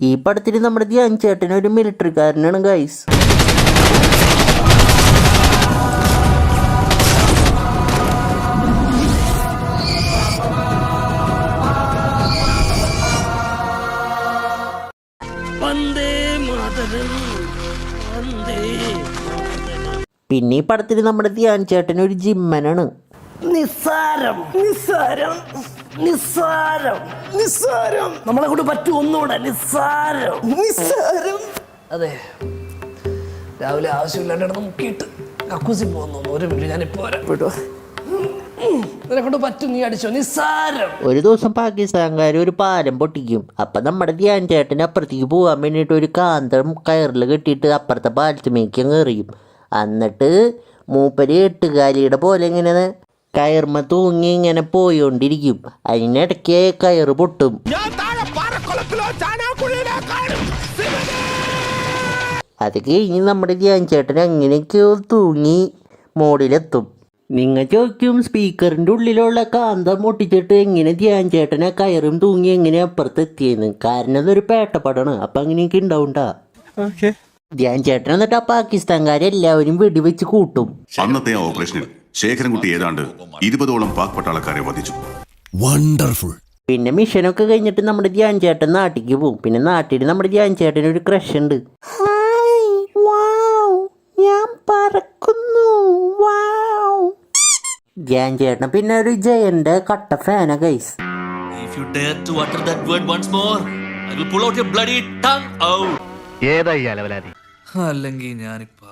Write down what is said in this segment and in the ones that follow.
ഈ പടത്തിൽ നമ്മുടെ ധ്യാൻ ചേട്ടൻ ഒരു മിലിറ്ററിക്കാരനാണ് ഗൈസ്. പിന്നെ ഈ പടത്തിൽ നമ്മുടെ ധ്യാൻ ചേട്ടൻ ഒരു ജിമ്മനാണ്. നിസ്സാരം നിസ്സാരം നിസ്സാരം നിസ്സാരം നമ്മളെ കൊണ്ട് പറ്റും ഒന്നുകൂടെ നിസ്സാരം നിസ്സാരം. അതെ, രാവിലെ ആവശ്യമില്ലാണ്ട് മുക്കിയിട്ട് കക്കൂസി പോകുന്നു. ഒരു മിനിറ്റ് ഞാനിപ്പോ വരാം. കൊണ്ട് പറ്റും, നീ അടിച്ചോ. നിസ്സാരം. ഒരു ദിവസം പാകിസ്ഥാൻകാർ ഒരു പാലം പൊട്ടിക്കും. അപ്പം നമ്മുടെ ധ്യാൻ ചേട്ടൻ അപ്പുറത്തേക്ക് പോകാൻ വേണ്ടിയിട്ട് ഒരു കാന്തം കയറിൽ കെട്ടിയിട്ട് അപ്പുറത്തെ പാലത്തുമേക്ക് അങ്ങ് എറിയും. എന്നിട്ട് മൂപ്പര് എട്ടുകാലിയുടെ പോലെ ഇങ്ങനെ കയർമ തൂങ്ങി ഇങ്ങനെ പോയോണ്ടിരിക്കും. അതിനിടയ്ക്ക് കയറ് പൊട്ടും. അത് കഴിഞ്ഞ് നമ്മുടെ ധ്യാൻ ചേട്ടൻ അങ്ങനെയൊക്കെ തൂങ്ങി മോഡിലെത്തും. നിങ്ങൾ ചോദിക്കും സ്പീക്കറിൻ്റെ ഉള്ളിലുള്ള കാന്തം പൊട്ടിച്ചിട്ട് എങ്ങനെ ധ്യാൻ ചേട്ടനെ കയറും തൂങ്ങി എങ്ങനെ അപ്പുറത്ത് എത്തിയെന്ന്. കാരണം അതൊരു പേട്ടപ്പടാണ്. അപ്പം അങ്ങനെയൊക്കെ ഉണ്ടാവുണ്ടാ. ധ്യാൻ ചേട്ടൻ എന്നിട്ട് ആ പാകിസ്ഥാൻകാരെല്ലാവരും വെടിവെച്ച് കൂട്ടും. അന്നത്തെ ഓപ്പറേഷനിൽ ശേഖരൻകുട്ടി ഏതാണ്ട് 20ഓളം പാക് പട്ടാളക്കാരെ വധിച്ചു. വണ്ടർഫുൾ. പിന്നെ മിഷനൊക്കെ കഴിഞ്ഞിട്ട് നമ്മുടെ ധ്യാൻ ചേട്ടൻ നാട്ടിലേക്ക് പോകും. പിന്നെ നാട്ടിൽ നമ്മുടെ ധ്യാൻ ചേട്ടൻ ഒരു ക്രഷ് ഉണ്ട്. ഞാൻ പറക്കുന്നു. ധ്യാൻ ചേട്ടൻ പിന്നെ ഒരു ജയന്റെ കട്ട ഫാന ഗൈസ്. അല്ലെങ്കിൽ ഞാനിപ്പോ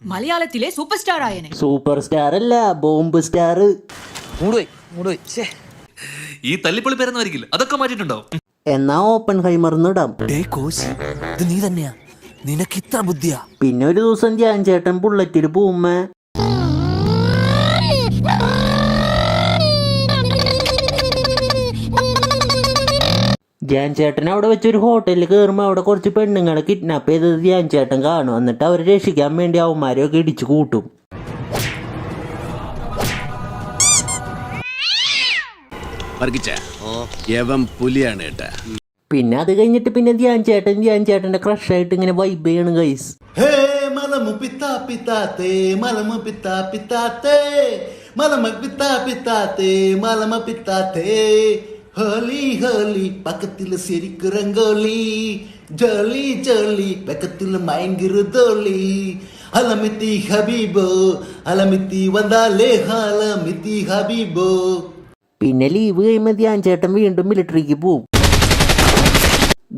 മലയാളത്തിലെ സൂപ്പർ സ്റ്റാർ ആയനെ. സൂപ്പർ സ്റ്റാർ അല്ല, ബോംബ് സ്റ്റാർ. ഈ തല്ലിപ്പൊളി പേരെന്നായിരിക്കില്ല, അതൊക്കെ മാറ്റിട്ടുണ്ടാവും. എന്നാ ഓപ്പൺ ഹൈമർന്നിടാം. നീ തന്നെയാ, നിനക്ക് ഇത്ര ബുദ്ധിയാ. പിന്നെ ഒരു ദിവസം ധ്യാൻ ചേട്ടൻ ബുള്ളറ്റിൽ പോകുമ്പോ ധ്യാൻ ചേട്ടൻ അവിടെ വെച്ചൊരു ഹോട്ടലിൽ കയറുമ്പോൾ അവിടെ കുറച്ച് പെണ്ണുങ്ങളെ കിഡ്നാപ്പ് ചെയ്തത് ധ്യാൻ ചേട്ടൻ കാണും. എന്നിട്ട് അവരെ രക്ഷിക്കാൻ വേണ്ടി അവന്മാരെയൊക്കെ ഇടിച്ചു കൂട്ടും. പുലിയാണ് കേട്ടാ. പിന്നെ അത് കഴിഞ്ഞിട്ട് പിന്നെ ധ്യാൻ ചേട്ടന്റെ ക്രഷായിട്ട് ഇങ്ങനെ വൈബ് ചെയ്യണം ഗൈസ്. ഹോലി ഹോലി പക്കത്തില് ശരിക്ക് രംഗോലി, ജോലി ജോലി പക്കത്തില് ഭയങ്കര തോളി. അലമിത്തി ഹബീബോ അലമിത്തി വന്നാലേ ഹലമിത്തി ഹബീബോ. പിന്നെ ലീവ് കഴിയുമ്പോൾ ധ്യാൻ ചേട്ടൻ വീണ്ടും മിലിറ്ററിക്ക് പോവും.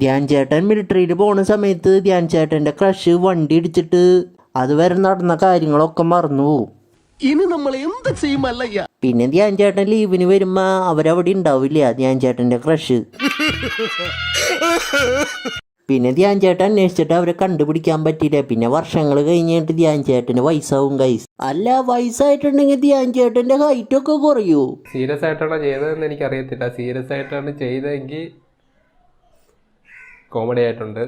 ധ്യാൻ ചേട്ടൻ മിലിറ്ററിയിൽ പോണ സമയത്ത് ധ്യാൻ ചേട്ടന്റെ ക്രഷ് വണ്ടി ഇടിച്ചിട്ട് അതുവരെ നടന്ന കാര്യങ്ങളൊക്കെ മറന്നു പോവും. ഇനി നമ്മൾ എന്ത് ചെയ്യുമല്ലയ്യ. പിന്നെ ധ്യാൻ ചേട്ടൻ ലീവിന് വരുമ്പോ അവരവിടെ ഉണ്ടാവില്ല ധ്യാൻ ചേട്ടന്റെ ക്രഷ്. പിന്നെ ധ്യാൻ ചേട്ടൻ അന്വേഷിച്ചിട്ട് അവരെ കണ്ടുപിടിക്കാൻ പറ്റില്ല. പിന്നെ വർഷങ്ങൾ കഴിഞ്ഞിട്ട് ധ്യാൻ ചേട്ടന് വയസ്സാവും ഗൈസ്. അല്ല, വയസ്സായിട്ടുണ്ടെങ്കിൽ ധ്യാൻ ചേട്ടന്റെ ഹൈറ്റ് ഒക്കെ കുറയൂ. സീരിയസ് ആയിട്ടാണോ ചെയ്തതെന്ന് എനിക്ക് അറിയത്തില്ല. സീരിയസ് ആയിട്ടാണ് ചെയ്തതെങ്കിൽ കോമഡി ആയിട്ടുണ്ട്.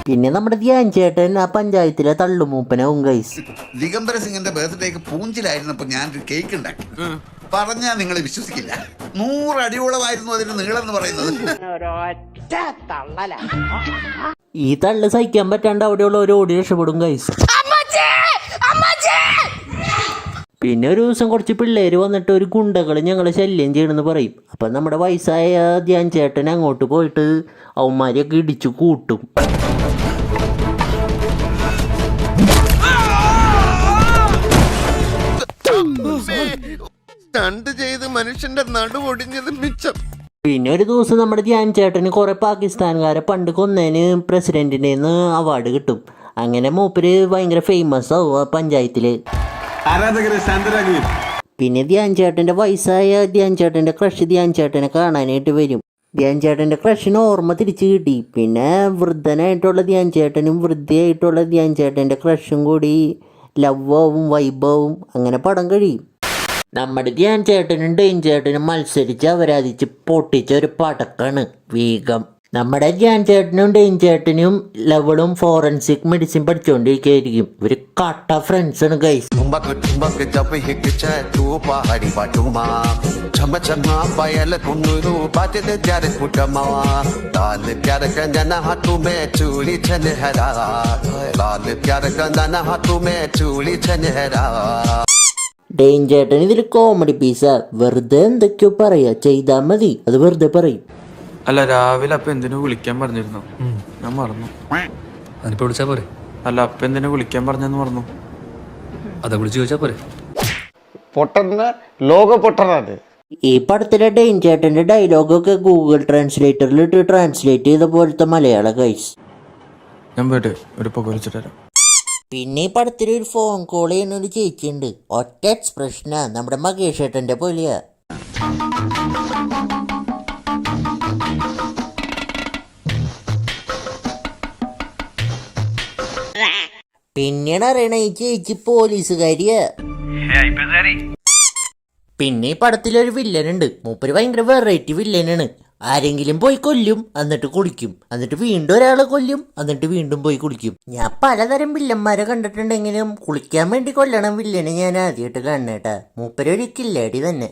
പിന്നെ നമ്മുടെ ധ്യാൻ ചേട്ടൻ ആ പഞ്ചായത്തിലെ തള്ളുമൂപ്പനാവും ഗൈസ്. ദിഗംബര സിംഗിന്റെ ബർത്ത്ഡേക്ക് പൂഞ്ചിലായിരുന്നപ്പോ ഞാനൊരു കേക്ക് ഉണ്ടാക്കി. പറഞ്ഞാൽ നിങ്ങൾ വിശ്വസിക്കില്ല, 100 അടിയോളമായിരുന്നു അതിന്റെ നീളം എന്ന് പറയുന്നത്. ഈ തള്ളു സഹിക്കാൻ പറ്റാണ്ട് അവിടെയുള്ള ഒരു ഓടി രക്ഷപ്പെടും ഗൈസ്. പിന്നെ ഒരു ദിവസം കുറച്ച് പിള്ളേര് വന്നിട്ട് ഒരു ഗുണ്ടകൾ ഞങ്ങളെ ശല്യം ചെയ്യണമെന്ന് പറയും. അപ്പം നമ്മുടെ വയസ്സായ ധ്യാൻ ചേട്ടൻ അങ്ങോട്ട് പോയിട്ട് അവന്മാരെയൊക്കെ ഇടിച്ചു കൂട്ടും. മനുഷ്യന്റെ നടുവൊടിഞ്ഞത് മിച്ചം. പിന്നെ ഒരു ദിവസം നമ്മുടെ ധ്യാൻ ചേട്ടന് കുറെ പാകിസ്ഥാൻകാരെ പണ്ട് കൊന്നതിന് പ്രസിഡന്റിന്റെ അവാർഡ് കിട്ടും. അങ്ങനെ മൂപ്പര് ഭയങ്കര ഫേമസ് ആവും പഞ്ചായത്തില്. പിന്നെ ധ്യാൻ ചേട്ടന്റെ വയസ്സായ ധ്യാൻ ചേട്ടന്റെ ക്രഷ് ധ്യാൻ ചേട്ടനെ കാണാനായിട്ട് വരും. ധ്യാൻ ചേട്ടന്റെ ക്രഷിന് ഓർമ്മ തിരിച്ചു കിട്ടി. പിന്നെ വൃദ്ധനായിട്ടുള്ള ധ്യാൻ ചേട്ടനും വൃദ്ധയായിട്ടുള്ള ധ്യാൻ ചേട്ടന്റെ ക്രഷും കൂടി ലവാവും വൈബാവും. അങ്ങനെ പടം കഴിയും. നമ്മുടെ ധ്യാൻ ചേട്ടനും ഡെയിൻ ചേട്ടനും മത്സരിച്ച് അവരാധിച്ച് പൊട്ടിച്ച ഒരു പടക്കാണ് വേഗം. നമ്മുടെ ധ്യാൻ ചേട്ടനും ഡെയിൻ ചേട്ടനും ലവളും ഫോറൻസിക് മെഡിസിൻ പഠിച്ചുകൊണ്ടിരിക്കുകയായിരിക്കും. ഇവര് കട്ട ഫ്രണ്ട്സ് ആണ് ഗൈസ്. ഡെയിൻ ചേട്ടൻ ഇതിൽ കോമഡി പീസാ. വെറുതെ എന്തൊക്കെയോ പറയാ, ചെയ്താ മതി, അത് വെറുതെ പറയും. അല്ല രാവിലെ അപ്പൊ എന്തിനു വിളിക്കാൻ പറഞ്ഞിരുന്നു? ഞാൻ മറന്നു. അതിനിപ്പോ വിളിച്ചാ പോരെ? അല്ല അപ്പൊ എന്തിനു വിളിക്കാൻ പറഞ്ഞെന്ന് മറന്നു. അതാ വിളിച്ചു ചോദിച്ചാ പോരെ? പൊട്ടന്ന ലോക പൊട്ടനാണ്. ഈ പടത്തിലെ ഡെയിൻ ചേട്ടന്റെ ഡയലോഗൊക്കെ ഗൂഗിൾ ട്രാൻസ്ലേറ്ററിൽ ഇട്ട് ട്രാൻസ്ലേറ്റ് ചെയ്ത പോലത്തെ മലയാള ഗൈസ്. ഞാൻ പോയിട്ട് ഒരു പുക വിളിച്ചിട്ട് വരാം. പിന്നെ ഈ പടത്തിൽ ഒരു ഫോൺ കോൾ ചെയ്യുന്ന ഒരു ചേച്ചിയുണ്ട്. ഒറ്റ എക്സ്പ്രഷനാ, നമ്മുടെ മകേഷ് ഏട്ടന്റെ പോലെയാ. പിന്നെയാണ് അറിയണ ഈ ചേച്ചി പോലീസുകാരിയാ. പിന്നെ ഈ പടത്തിലൊരു വില്ലനുണ്ട്. മൂപ്പര് ഭയങ്കര വെറൈറ്റി വില്ലനാണ്. ആരെങ്കിലും പോയി കൊല്ലും, എന്നിട്ട് കുളിക്കും, എന്നിട്ട് വീണ്ടും ഒരാളെ കൊല്ലും, എന്നിട്ട് വീണ്ടും പോയി കുളിക്കും. ഞാൻ പലതരം വില്ലന്മാരെ കണ്ടിട്ടുണ്ടെങ്കിലും കുളിക്കാൻ വേണ്ടി കൊല്ലണം വില്ലനെ ഞാൻ ആദ്യമായിട്ട് കാണണേട്ടാ. മൂപ്പര് ഒരു കില്ലാടി തന്നെ.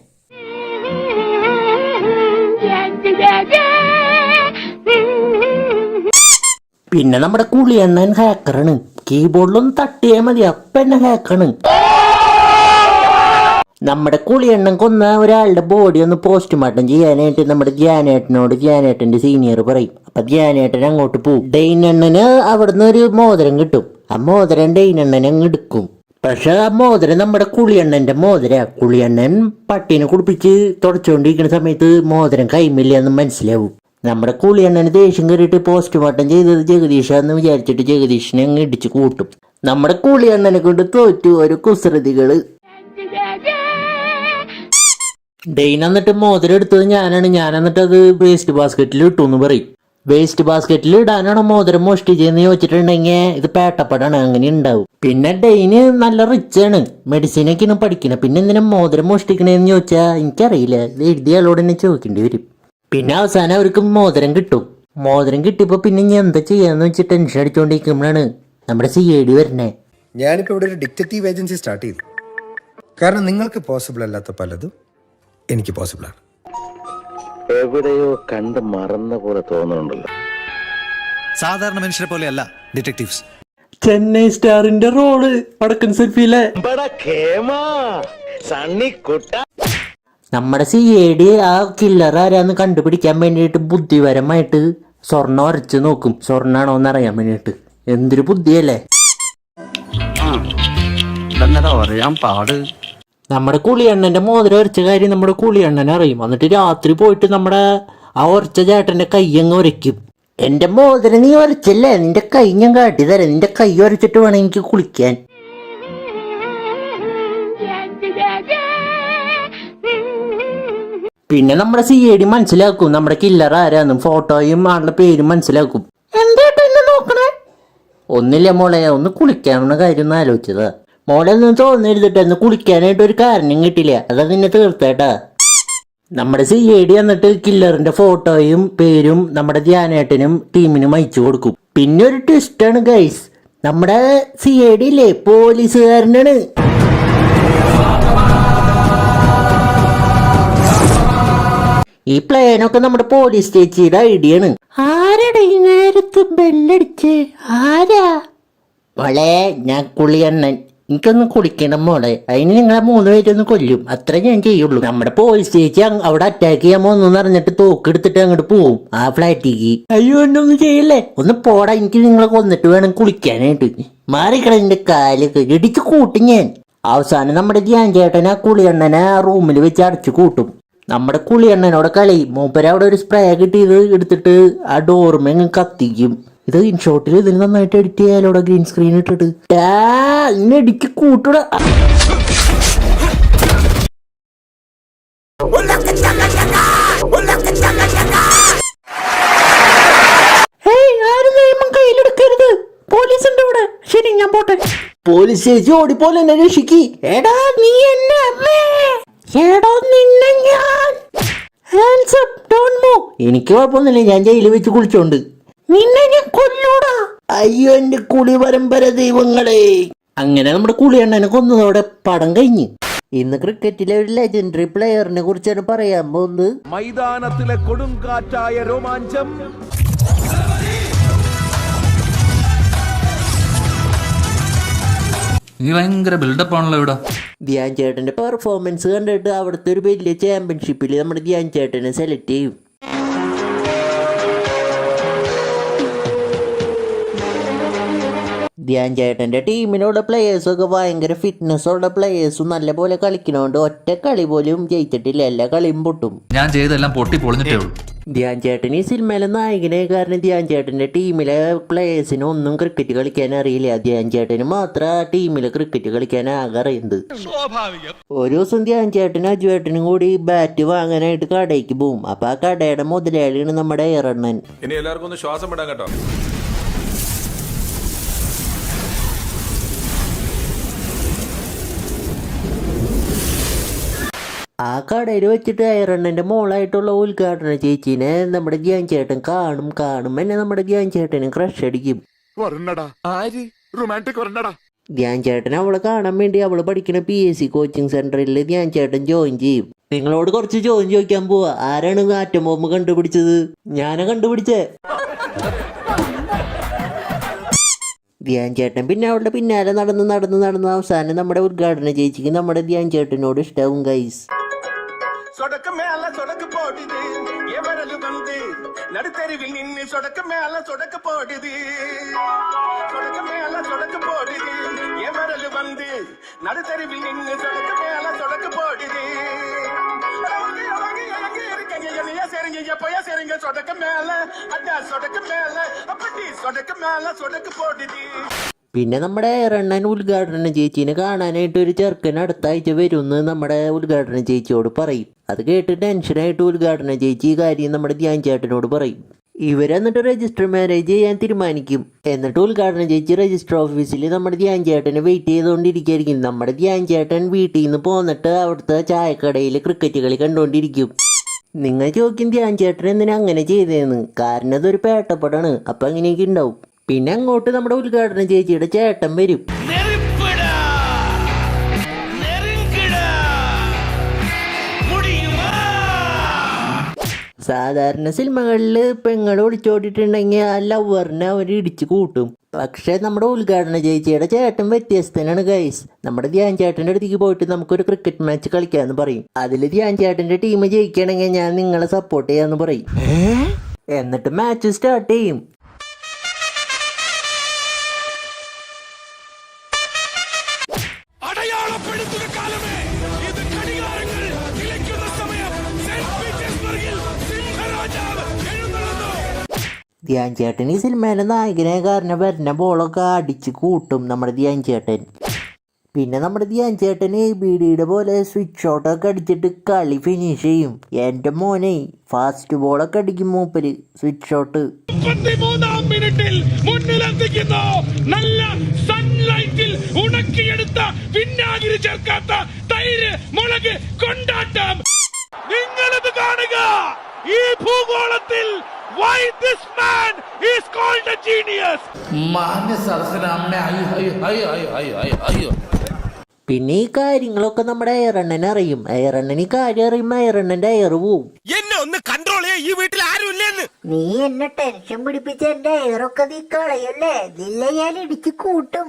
പിന്നെ നമ്മുടെ കുളിയണ്ണൻ ഹാക്കറാണ്. കീബോർഡിലൊന്ന് തട്ടിയാൽ മതി, അപ്പം എന്നെ ഹാക്കാണ്. നമ്മുടെ കുളിയണ്ണൻ കൊന്ന ഒരാളുടെ ബോഡി ഒന്ന് പോസ്റ്റ്മോർട്ടം ചെയ്യാനായിട്ട് നമ്മുടെ ധ്യാനേട്ടനോട് ധ്യാനേട്ടന്റെ സീനിയർ പറയും. അപ്പൊ ധ്യാനേട്ടൻ അങ്ങോട്ട് പോകും. ഡെയിനണ്ണന് അവിടുന്ന് ഒരു മോതിരം കിട്ടും. ആ മോതിരം ഡെയിനണ്ണൻ അങ്ങ് എടുക്കും. പക്ഷെ ആ മോതിരം നമ്മുടെ കുളിയണ്ണന്റെ മോതിര. കുളിയണ്ണൻ പട്ടീനെ കുടിപ്പിച്ച് തുടച്ചുകൊണ്ടിരിക്കുന്ന സമയത്ത് മോതിരം കൈമില്ല എന്ന് മനസ്സിലാവും. നമ്മുടെ കുളിയണ്ണന് ദേഷ്യം കയറിയിട്ട് പോസ്റ്റ്മോർട്ടം ചെയ്തത് ജഗദീഷാന്ന് വിചാരിച്ചിട്ട് ജഗദീഷിനെ അങ്ങ് ഇടിച്ച് കൂട്ടും. നമ്മുടെ കുളിയണ്ണനെ കൊണ്ട് തോറ്റു ഒരു കുസൃതികള്. ഡെയിൻ എന്നിട്ട് മോതിരം എടുത്തത് ഞാനാണ്. ഞാൻ എന്നിട്ട് അത് വേസ്റ്റ് ബാസ്ക്കറ്റിൽ ഇട്ടു എന്ന് പറയും. വേസ്റ്റ് ബാസ്ക്കറ്റിൽ ഇടാനാണോ മോതിരം മോഷ്ടിച്ചെന്ന് ചോദിച്ചിട്ടുണ്ടെങ്കിൽ ഇത് പേട്ടപ്പടാണ്, അങ്ങനെ ഉണ്ടാവും. പിന്നെ ഡെയിന് നല്ല റിച്ച് ആണ്, മെഡിസിനൊക്കെയാണ് പഠിക്കുന്നത്. പിന്നെ എന്തിനാ മോതിരം മോഷ്ടിക്കണേന്ന് ചോദിച്ചാൽ എനിക്കറിയില്ല, ഇത് എഴുതിയ ആളോട് തന്നെ ചോദിക്കേണ്ടി വരും. പിന്നെ അവസാനം അവർക്ക് മോതിരം കിട്ടും. മോതിരം കിട്ടിയപ്പോൾ പിന്നെ ഞാൻ എന്താ ചെയ്യാന്ന് വെച്ച് ടെൻഷൻ അടിച്ചുകൊണ്ടിരിക്കുമ്പോഴാണ് നമ്മുടെ CID വരണേ. ഞാനിപ്പോൾ ഇവിടെ ഒരു ഡിറ്റക്റ്റീവ് ഏജൻസി സ്റ്റാർട്ട് ചെയ്തു. കാരണം നിങ്ങൾക്ക് പോസിബിൾ അല്ലാത്ത പലതും എനിക്ക് പോസിബിളാണ്. എവിടെയോ കണ്ട് മറന്ന പോലെ തോന്നുന്നുണ്ടല്ലോ. സാധാരണ മനുഷ്യരെ പോലെയല്ല ഡിറ്റക്റ്റീവ്സ്. ചെന്നൈ സ്റ്റാറിന്റെ റോള് വടക്കൻ സെൽഫിയിലെ നമ്മുടെ CID ആ കില്ലർ ആരാന്ന് കണ്ടുപിടിക്കാൻ വേണ്ടിയിട്ട് ബുദ്ധിപരമായിട്ട് സ്വർണ്ണം ഉരച്ച് നോക്കും, സ്വർണ്ണാണോ എന്ന് അറിയാൻ വേണ്ടിയിട്ട്. എന്തൊരു ബുദ്ധിയല്ലേ. അറിയാൻ പാട്. നമ്മുടെ കുളിയണ്ണന്റെ മോതിരം ഉരച്ച കാര്യം നമ്മുടെ കുളിയണ്ണനെ അറിയും. എന്നിട്ട് രാത്രി പോയിട്ട് നമ്മുടെ ആ ഉരച്ച ചേട്ടന്റെ കൈ അങ്ങ് ഉരയ്ക്കും. എന്റെ മോതിരം നീ ഉരച്ചല്ലേ, നിന്റെ കൈ ഞാൻ കാട്ടി തരാം, നിന്റെ കൈ ഉരച്ചിട്ട് വേണം എനിക്ക് കുളിക്കാൻ. പിന്നെ നമ്മുടെ CID മനസ്സിലാക്കും നമ്മുടെ കില്ലർ ആരാന്നും, ഫോട്ടോയും ആളുടെ പേരും മനസ്സിലാക്കും. എന്താ നോക്കണേ? ഒന്നില്ല മോളെ, ഒന്ന് കുളിക്കാനുള്ള കാര്യം ഒന്ന് ആലോചിച്ചതാ. മോളെ ഒന്നും തോന്നരുതിട്ട്, എന്ന് കുളിക്കാനായിട്ട് ഒരു കാരണം കിട്ടില്ല, അതാ നിന്നെ തീർത്തേട്ടാ. നമ്മുടെ CID എന്നിട്ട് കില്ലറിന്റെ ഫോട്ടോയും പേരും നമ്മുടെ ധ്യാനേട്ടനും ടീമിനും അയച്ചു കൊടുക്കും. പിന്നെ ഒരു ട്വിസ്റ്റാണ് ഗൈസ്, നമ്മുടെ CID ഇല്ലേ പോലീസുകാരനാണ്. ഈ പ്ലാനൊക്കെ നമ്മുടെ പോലീസ് ചേച്ചിയുടെ ഐഡിയ ആണ്. ആരടാ ഈ നേരത്ത് ബെല്ലടിച്ച്? ആരാ മോളെ? ഞാൻ കുളിയണ്ണൻ, എനിക്കൊന്ന് കുളിക്കണം മോളെ. അതിന് നിങ്ങളെ 3 പേരൊന്ന് കൊല്ലും, അത്ര ഞാൻ ചെയ്യുള്ളൂ. നമ്മുടെ പോലീസ് ചേച്ചി അവിടെ അറ്റാക്ക് ചെയ്യാൻ പോന്നു പറഞ്ഞിട്ട് തോക്കെടുത്തിട്ട് അങ്ങോട്ട് പോവും ആ ഫ്ലാറ്റിക്ക്. അയ്യോ എന്നൊന്നും ചെയ്യല്ലേ, ഒന്ന് പോടാ, എനിക്ക് നിങ്ങളെ കൊന്നിട്ട് വേണം കുളിക്കാനായിട്ട്. മാറിക്കട എന്റെ കാലൊക്കെ ഇടിച്ച് കൂട്ടും ഞാൻ. അവസാനം നമ്മുടെ ധ്യാൻ ചേട്ടൻ ആ കുളിയണ്ണനെ ആ റൂമിൽ വെച്ച് അടച്ചു കൂട്ടും. നമ്മുടെ കുളിയണ്ണനോട് കളി. മൂപ്പര് അവിടെ ഒരു സ്പ്രേ കിട്ടിയത് എടുത്തിട്ട് ആ ഡോർമേങ്ങ് കത്തിക്കും. ഇത് ഇൻഷോട്ടിൽ ഇതിന് നന്നായിട്ട് എഡിറ്റ് ചെയ്യാലോടെ, ഗ്രീൻ സ്ക്രീൻ ഇട്ടിട്ട് ഇന്നെ ഇടിക്ക് കൂട്ടുക. ആരും നിയമം കയ്യിലെടുക്കരുത്, പോലീസിന്റെ ഇവിടെ. ശരി ഞാൻ പോട്ടെ. പോലീസ് ചേച്ചി ഓടിപ്പോലെ എന്നെ രക്ഷിക്ക്. എടാ നീ എന്നെ അമ്മേ, എടാ നിന്നെ ഞാൻ Hands up, don't move. എനിക്ക് കുഴപ്പമൊന്നുമില്ല, ഞാൻ ജയിലിൽ വെച്ച് കുളിച്ചോണ്ട്. നിന്നെ ഞാൻ കൊല്ലൂടാ. അയ്യോ എന്റെ കുളി പരമ്പര ദൈവങ്ങളെ. അങ്ങനെ നമ്മുടെ കുളിയണ്ണനെ കൊന്നതോടെ പടം കഴിഞ്ഞ്. ഇന്ന് ക്രിക്കറ്റിലെ ഒരു ലെജൻഡറി പ്ലെയറിനെ കുറിച്ചാണ് പറയാൻ പോകുന്നത്. മൈതാനത്തിലെ കൊടുങ്കാറ്റായ രോമാഞ്ചം നീ ഭയങ്കര ബിൽഡപ്പ് ആണല്ലോ ഇവിടെ. ധ്യാൻ ചേട്ടന്റെ പെർഫോമൻസ് കണ്ടിട്ട് അവിടുത്തെ ഒരു വലിയ ചാമ്പ്യൻഷിപ്പിൽ നമ്മുടെ ധ്യാൻ ചേട്ടനെ സെലക്ട് ചെയ്യും. ധ്യാൻ ചേട്ടന്റെ ടീമിലുള്ള പ്ലേയേഴ്സൊക്കെ ഭയങ്കര ഫിറ്റ്നസ്സുള്ള പ്ലേയേഴ്സും നല്ലപോലെ കളിക്കണോണ്ട് ഒറ്റ കളി പോലും ജയിച്ചിട്ടില്ല, എല്ലാ കളിയും പൊട്ടും. ഞാൻ ചെയ്തെല്ലാം പൊട്ടി പൊളിഞ്ഞിട്ടേ ഉള്ളൂ. ധ്യാൻ ചേട്ടൻ ഈ സിനിമയിലെ നായകനെ കാരണം ധ്യാൻ ചേട്ടന്റെ ടീമിലെ പ്ലേയേഴ്സിന് ഒന്നും ക്രിക്കറ്റ് കളിക്കാൻ അറിയില്ല. ധ്യാൻ ചേട്ടന് മാത്രം ആ ടീമിൽ ക്രിക്കറ്റ് കളിക്കാൻ ആകെ അറിയുന്നത്. ഒരു ദിവസം ധ്യാൻ ചേട്ടനും അജുവേട്ടനും കൂടി ബാറ്റ് വാങ്ങാനായിട്ട് കടയ്ക്ക് പോവും. അപ്പൊ ആ കടയുടെ മുതലാളിയാണ് നമ്മുടെ എയറണ്ണൻ. ഇനി എല്ലാവർക്കും ഒന്ന് ശ്വാസം വിടാൻ കേട്ടോ. ആ കടയിൽ വെച്ചിട്ട് എയറണ്ണന്റെ മോളായിട്ടുള്ള ഉദ്ഘാടന ചേച്ചീനെ നമ്മുടെ ധ്യാൻ ചേട്ടൻ കാണും എന്നെ നമ്മുടെ ധ്യാൻ ചേട്ടന് ക്രഷ് അടിക്കും. ധ്യാൻ ചേട്ടൻ അവളെ കാണാൻ വേണ്ടി അവള് പഠിക്കുന്ന PSC കോച്ചിങ് സെന്ററിൽ ധ്യാൻ ചേട്ടൻ ജോയിൻ ചെയ്യും. നിങ്ങളോട് കുറച്ച് ചോദ്യം ചോദിക്കാൻ പോവാ. ആരാണ് ആറ്റം ബോംബ് കണ്ടുപിടിച്ചത്? ഞാനാ കണ്ടുപിടിച്ചേ. ധ്യാൻ ചേട്ടൻ പിന്നെ അവളുടെ പിന്നാലെ നടന്ന് അവസാനം നമ്മുടെ ഉദ്ഘാടന ചേച്ചിക്ക് നമ്മുടെ ധ്യാൻ ചേട്ടനോട് ഇഷ്ടാവും ഗൈസ്. சொடக்கு மேல சொடக்கு போடுது எவரலு வந்து நடுத்தெருவில் நின்னு சொடக்கு மேல சொடக்கு போடுது சொடக்கு மேல சொடக்கு போடுது எவரலு வந்து நடுத்தெருவில் நின்னு சொடக்கு மேல சொடக்கு போடுது சரிங்க போயா சரிங்க சொடக்கு மேல அட்டா சொடக்கு மேல அப்படி சொடக்கு மேல சொடக்கு போடுது. പിന്നെ നമ്മുടെ എയറണ്ണൻ ഉദ്ഘാടന ചേച്ചീനെ കാണാനായിട്ട് ഒരു ചെറുക്കൻ അടുത്ത ആഴ്ച വരുമെന്ന് നമ്മുടെ ഉദ്ഘാടന ചേച്ചിയോട് പറയും. അത് കേട്ട് ടെൻഷനായിട്ട് ഉദ്ഘാടന ചേച്ചി ഈ കാര്യം നമ്മുടെ ധ്യാൻ ചേട്ടനോട് പറയും. ഇവരെന്നിട്ട് രജിസ്റ്റർ മാരേജ് ചെയ്യാൻ തീരുമാനിക്കും. എന്നിട്ട് ഉദ്ഘാടന ചേച്ചി രജിസ്റ്റർ ഓഫീസിൽ നമ്മുടെ ധ്യാൻ ചേട്ടനെ വെയിറ്റ് ചെയ്തുകൊണ്ടിരിക്കുകയായിരിക്കും. നമ്മുടെ ധ്യാൻ ചേട്ടൻ വീട്ടിൽ നിന്ന് പോന്നിട്ട് അവിടുത്തെ ചായക്കടയിൽ ക്രിക്കറ്റ് കളി കണ്ടുകൊണ്ടിരിക്കും. നിങ്ങൾ ചോദിക്കും ധ്യാൻ ചേട്ടൻ എന്തിനാ അങ്ങനെ ചെയ്തതെന്ന്. കാരണം അതൊരു പേട്ടപ്പടാണ്. അപ്പം അങ്ങനെയൊക്കെ ഉണ്ടാവും. പിന്നെ അങ്ങോട്ട് നമ്മുടെ ഉദ്ഘാടന ചേച്ചിയുടെ ചേട്ടൻ വരും. സാധാരണ സിനിമകളിൽ പെങ്ങൾ ഒളിച്ചോടിയിട്ടുണ്ടെങ്കിൽ ആ ലവറിനെ അവർ ഇടിച്ചു കൂട്ടും. പക്ഷെ നമ്മുടെ ഉദ്ഘാടന ചേച്ചിയുടെ ചേട്ടൻ വ്യത്യസ്തനാണ് ഗൈസ്. നമ്മുടെ ധ്യാൻ ചേട്ടൻ്റെ അടുത്തേക്ക് പോയിട്ട് നമുക്കൊരു ക്രിക്കറ്റ് മാച്ച് കളിക്കാമെന്ന് പറയും. അതിൽ ധ്യാൻ ചേട്ടൻ്റെ ടീം ജയിക്കുകയാണെങ്കിൽ ഞാൻ നിങ്ങളെ സപ്പോർട്ട് ചെയ്യാമെന്ന് പറയും. എന്നിട്ട് മാച്ച് സ്റ്റാർട്ട് ചെയ്യും. ധ്യാൻ ചേട്ടൻ ഈ സിനിമയിലെ നായകനെ കാരണം വരുന്ന ബോളൊക്കെ അടിച്ച് കൂട്ടും നമ്മുടെ ധ്യാൻ ചേട്ടൻ. പിന്നെ നമ്മുടെ ധ്യാൻ ചേട്ടന് ബീഡിയുടെ പോലെ സ്വിച്ച് ഷോട്ടൊക്കെ അടിച്ചിട്ട് കളി ഫിനിഷ് ചെയ്യും. എൻ്റെ മോനെ ഫാസ്റ്റ് ബോളൊക്കെ അടിക്കും മൂപ്പര് സ്വിച്ച് ഷോട്ട്. 33-ാം മിനിറ്റിൽ മുന്നിലെത്തിക്കുന്നു. നല്ല സൺലൈറ്റിൽ ഉണക്കിയെടുത്ത വിനാഗിരി ചേർക്കാത്ത തൈര് മുളക് കൊണ്ടാട്ടം നിങ്ങളിത് കാണുക. ഈ ഭൂഗോളത്തിൽ why this man is called a genius. പിന്നെ ഈ കാര്യങ്ങളൊക്കെ നമ്മുടെ എയറണ്ണൻ അറിയും. എയറണ്ണൻ ഈ കാര്യം അറിയുമ്പോൾ എയറണ്ണന്റെ എയർ പോവും. എന്നെ ഒന്ന് കൺട്രോൾ ചെയ്യാൻ ഈ വീട്ടിൽ ആരും ഇല്ലെന്ന്. നീ എന്നെ ടെൻഷൻ പിടിപ്പിച്ച എന്റെ എയറൊക്കെ നീ കളയല്ലേ, നിന്നെ ഞാൻ ഇടിച്ചു കൂട്ടും.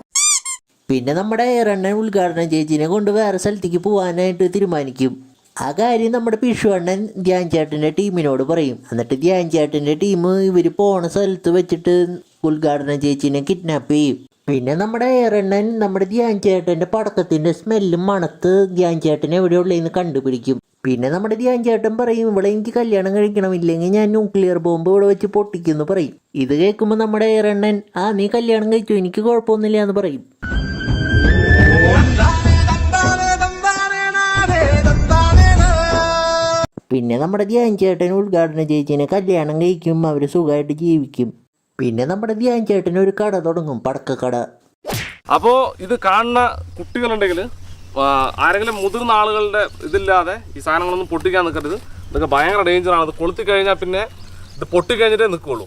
പിന്നെ നമ്മുടെ എയറണ്ണൻ ഉദ്ഘാടന ചേച്ചിനെ കൊണ്ട് വേറെ സ്ഥലത്തേക്ക് പോകാനായിട്ട് തീരുമാനിക്കും. ആ കാര്യം നമ്മുടെ പിഷുവണ്ണൻ ധ്യാൻ ചേട്ടൻ്റെ ടീമിനോട് പറയും. എന്നിട്ട് ധ്യാൻ ചേട്ടൻ്റെ ടീം ഇവർ പോണ സ്ഥലത്ത് വെച്ചിട്ട് ഉദ്ഘാടന ചേച്ചീനെ കിഡ്നാപ്പ് ചെയ്യും. പിന്നെ നമ്മുടെ എയറണ്ണൻ നമ്മുടെ ധ്യാൻ ചേട്ടൻ്റെ പടക്കത്തിൻ്റെ സ്മെല്ലും മണത്ത് ധ്യാൻ ചേട്ടൻ എവിടെയുള്ളതെന്ന് കണ്ടുപിടിക്കും. പിന്നെ നമ്മുടെ ധ്യാൻ ചേട്ടൻ പറയും ഇവിടെ എനിക്ക് കല്യാണം കഴിക്കണം, ഇല്ലെങ്കിൽ ഞാൻ ന്യൂക്ലിയർ ബോംബ് ഇവിടെ വെച്ച് പൊട്ടിക്കുമെന്ന് പറയും. ഇത് കേൾക്കുമ്പോൾ നമ്മുടെ എയറണ്ണൻ നീ കല്യാണം കഴിച്ചു, എനിക്ക് കുഴപ്പമൊന്നുമില്ല എന്ന് പറയും. പിന്നെ നമ്മുടെ ധ്യാൻ ചേട്ടൻ ഉദ്ഘാടന ചേച്ചീനെ കല്യാണം കഴിക്കും. അവർ സുഖമായിട്ട് ജീവിക്കും. പിന്നെ നമ്മുടെ ധ്യാൻ ചേട്ടൻ ഒരു കട തുടങ്ങും, പടക്കക്കട. അപ്പോ ഇത് കാണുന്ന കുട്ടികളുണ്ടെങ്കിൽ ആരെങ്കിലും മുതിർന്ന ആളുകളുടെ ഇതില്ലാതെ ഈ സാധനങ്ങളൊന്നും പൊട്ടിക്കാൻ നിൽക്കരുത്. ഇതൊക്കെ ഭയങ്കര ഡേഞ്ചറാണ്. അത് കൊളുത്തി കഴിഞ്ഞാൽ പിന്നെ ഇത് പൊട്ടിക്കഴിഞ്ഞിട്ടേ നിൽക്കുള്ളൂ.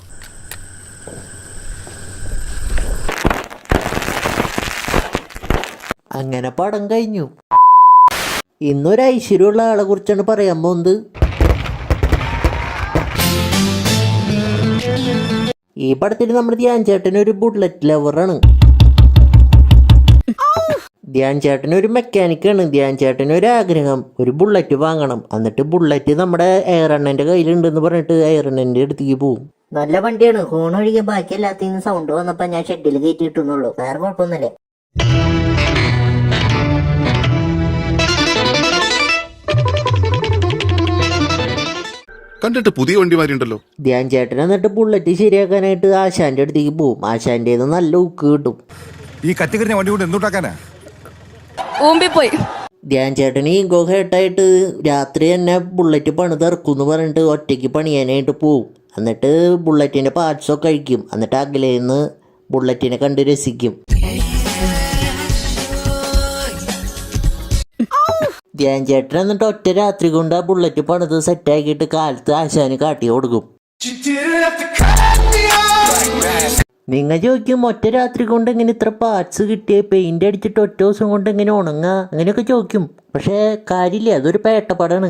അങ്ങനെ പടം കഴിഞ്ഞു. ഇന്നൊരു ഐശ്വര്യമുള്ള ആളെ കുറിച്ചാണ് പറയാൻ പോകുന്നത്. ഈ പടത്തിൽ നമ്മുടെ ധ്യാൻ ചേട്ടൻ ഒരു ബുള്ളറ്റ് ലവറാണ്. ധ്യാൻ ചേട്ടൻ ഒരു മെക്കാനിക്കാണ്. ധ്യാൻ ചേട്ടന് ഒരു ആഗ്രഹം, ഒരു ബുള്ളറ്റ് വാങ്ങണം. എന്നിട്ട് ബുള്ളറ്റ് നമ്മുടെ എയറണ്ണൻ്റെ കയ്യിലുണ്ടെന്ന് പറഞ്ഞിട്ട് എയറണ്ണൻ്റെ അടുത്തേക്ക് പോവും. നല്ല വണ്ടിയാണ്. ഹോൺ ഒഴികെ ബാക്കി എല്ലാത്തിനും സൗണ്ട് വന്നപ്പോ ഞാൻ ഷെഡിൽ കയറ്റി കിട്ടുന്നുള്ളൂ. വേറെ കുഴപ്പമൊന്നുമില്ല. കണ്ടിട്ട് പുതിയ വണ്ടിമാരി ഉണ്ടല്ലോ. ധ്യാൻ ചേട്ടൻ എന്നിട്ട് ബുള്ളറ്റ് ശരിയാക്കാനായിട്ട് ആശാന്റെ അടുത്തേക്ക് പോവും. ആശാന്റെ നല്ല ഉക്ക് കിട്ടും. ഈ കത്തിക്കരിഞ്ഞ വണ്ടി കൊണ്ട് എന്തുണ്ടാക്കാനാ? പോയി ധ്യാൻ ചേട്ടന് ഈഗോ ഹേട്ടായിട്ട് രാത്രി തന്നെ ബുള്ളറ്റ് പണിതിറക്കുമെന്ന് പറഞ്ഞിട്ട് ഒറ്റയ്ക്ക് പണിയാനായിട്ട് പോവും. എന്നിട്ട് ബുള്ളറ്റിൻ്റെ പാർട്സൊക്കെ കഴിക്കും. എന്നിട്ട് അകലേന്ന് ബുള്ളറ്റിനെ കണ്ട് രസിക്കും. ധ്യാൻ ചേട്ടൻ എന്നിട്ട് ഒറ്റ രാത്രി കൊണ്ട് ആ ബുള്ളറ്റ് പണിത് സെറ്റാക്കിയിട്ട് കാലത്ത് ആശാന് കാട്ടി കൊടുക്കും. നിങ്ങൾ ചോദിക്കും ഒറ്റ രാത്രി കൊണ്ട് എങ്ങനെ ഇത്ര പാർട്സ് കിട്ടിയ, പെയിന്റ് അടിച്ചിട്ട് ഒറ്റ ദിവസം കൊണ്ട് എങ്ങനെ ഉണങ്ങുക, അങ്ങനെയൊക്കെ ചോദിക്കും. പക്ഷേ കാര്യമില്ല, അതൊരു പേട്ടപ്പടാണ്.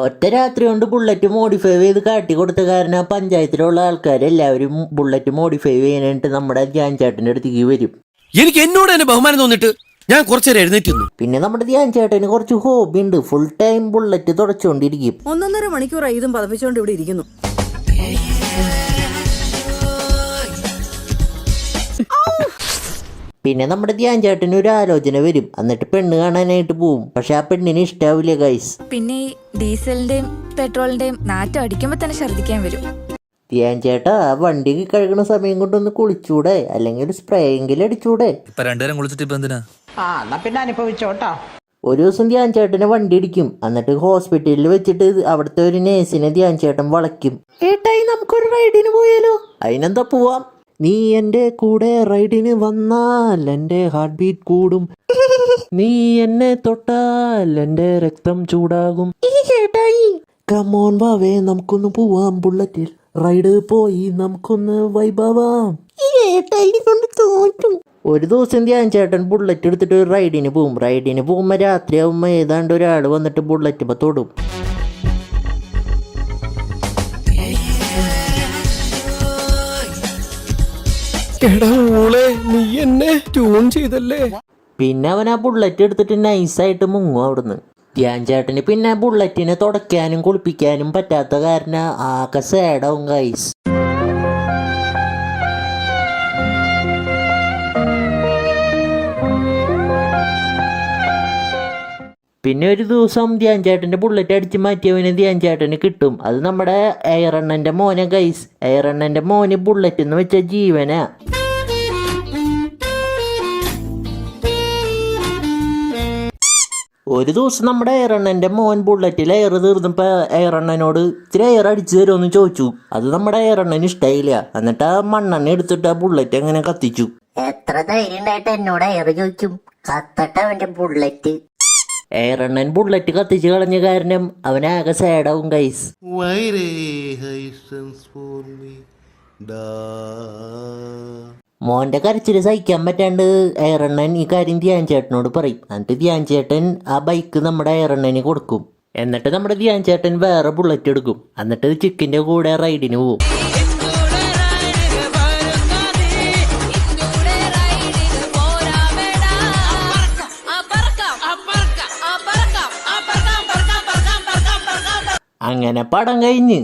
ഒറ്റ രാത്രി കൊണ്ട് ബുള്ളറ്റ് മോഡിഫൈ ചെയ്ത് കാട്ടി കൊടുത്ത കാരണം പഞ്ചായത്തിലുള്ള ആൾക്കാരെല്ലാവരും ബുള്ളറ്റ് മോഡിഫൈ ചെയ്യാനായിട്ട് നമ്മുടെ ധ്യാൻ ചേട്ടൻ്റെ അടുത്തേക്ക് വരും. എനിക്ക് എന്നോട് തന്നെ ബഹുമാനം തോന്നിട്ട് ഞാൻ കുറച്ചേരം എഴുന്നേറ്റ്. പിന്നെ നമ്മുടെ ധ്യാൻ ചേട്ടന് കുറച്ച് ഹോബി ഉണ്ട്. Full time bullet തുടച്ചുകൊണ്ടിരിക്കും. 1.5 മണിക്കൂറായി ഇതും പതപ്പിച്ചുകൊണ്ട് ഇവിടെ ഇരിക്കുന്നു. പിന്നെ നമ്മുടെ ധ്യാൻ ചേട്ടന് ഒരു ആലോചന വരും. എന്നിട്ട് പെണ്ണ് കാണാനായിട്ട് പോവും. പക്ഷെ ആ പെണ്ണിന് ഇഷ്ടാവില്ല ഗൈസ്. പിന്നെ ഈ ഡീസലിന്റെയും പെട്രോളിന്റെയും നാറ്റം അടിക്കുമ്പോ തന്നെ ഛർദിക്കാൻ വരും. ധ്യാൻ ചേട്ടാ, ആ വണ്ടി കഴുകണ സമയം കൊണ്ടൊന്ന് കുളിച്ചൂടെ, അല്ലെങ്കിൽ ഒരു സ്പ്രേ എങ്കിലും അടിച്ചൂടെ? ഇപ്പൊ രണ്ടുപേരും കുളിച്ചിട്ട് ഇപ്പൊ എന്തിനാ? പിന്നെ അനുഭവിച്ചോട്ടോ. ഒരു ദിവസം ധ്യാൻ ചേട്ടനെ വണ്ടി ഇടിക്കും. എന്നിട്ട് ഹോസ്പിറ്റലിൽ വെച്ചിട്ട് അവിടുത്തെ ഒരു നേഴ്സിനെ ധ്യാൻ ചേട്ടൻ വളയ്ക്കും. ഏട്ടായി നമുക്കൊരു റൈഡിന് പോയാലോ? അതിനെന്താ പോവാം. നീ എൻ്റെ കൂടെ റൈഡിന് വന്നാൽ എൻ്റെ ഹാർട്ട് ബീറ്റ് കൂടും. നീ എന്നെ തൊട്ടാൽ എൻ്റെ രക്തം ചൂടാകും. കമോൺ വാവേ, നമുക്കൊന്ന് പോവാം ബുള്ളറ്റിൽ റൈഡ് പോയി നമുക്കൊന്ന് വൈബാവാം. ഒരു ദിവസം ധ്യാൻ ചേട്ടൻ ബുള്ളറ്റ് എടുത്തിട്ട് ഒരു റൈഡിന് പോവും. റൈഡിന് പോകുമ്പോൾ രാത്രിയാവുമ്പോൾ ഏതാണ്ട് ഒരാൾ വന്നിട്ട് ബുള്ളറ്റ് തൊടും. നീ എന്നെ ട്യൂൺ ചെയ്തല്ലേ? പിന്നെ അവൻ ആ ബുള്ളറ്റ് എടുത്തിട്ട് നൈസായിട്ട് മുങ്ങും അവിടുന്ന്. ധ്യാൻ ചേട്ടന് പിന്നെ ബുള്ളറ്റിനെ തുടയ്ക്കാനും കുളിപ്പിക്കാനും പറ്റാത്ത കാരണം ആകെ സാഡാവും ഗൈസ്. പിന്നെ ഒരു ദിവസം ധ്യാൻ ചേട്ടൻ്റെ ബുള്ളറ്റ് അടിച്ച് മാറ്റിയവന് ധ്യാൻ ചേട്ടന് കിട്ടും. അത് നമ്മുടെ എയറണ്ണൻ്റെ മോനെ ഗൈസ്. എയറണ്ണൻ്റെ മോന് ബുള്ളറ്റ് എന്ന് വെച്ച ജീവനാ. ഒരു ദിവസം നമ്മുടെ എയറണ്ണൻ്റെ മോൻ ബുള്ളറ്റിൽ എയർ തീർന്നപ്പോൾ എയറണ്ണനോട് ഇത്തിരി എയർ അടിച്ചു തരുമെന്ന് ചോദിച്ചു. അത് നമ്മുടെ എയറണ്ണന് ഇഷ്ടമായില്ല. എന്നിട്ട് ആ മണ്ണെണ്ണ എടുത്തിട്ട് ആ ബുള്ളറ്റ് അങ്ങനെ കത്തിച്ചു. എത്ര ധൈര്യം ഉണ്ടായിട്ട് എന്നോട് എയർ ചോദിക്കും? കത്തട്ട അവന്റെ ബുള്ളറ്റ്. എയറണ്ണൻ ബുള്ളറ്റ് കത്തിച്ച് കളഞ്ഞ കാരണം അവനാകെ സാഡാവും ഗൈസ്. മോന്റെ കരച്ചില് സഹിക്കാൻ പറ്റാണ്ട് എയറണ്ണൻ ഈ കാര്യം ധ്യാൻ ചേട്ടനോട് പറയും. എന്നിട്ട് ധ്യാൻ ചേട്ടൻ ആ ബൈക്ക് നമ്മുടെ എയറണ്ണന് കൊടുക്കും. എന്നിട്ട് നമ്മുടെ ധ്യാൻ ചേട്ടൻ വേറെ ബുള്ളറ്റ് എടുക്കും. എന്നിട്ട് ചിക്കിന്റെ കൂടെ റൈഡിന് പോവും. അങ്ങനെ പടം കഴിഞ്ഞ്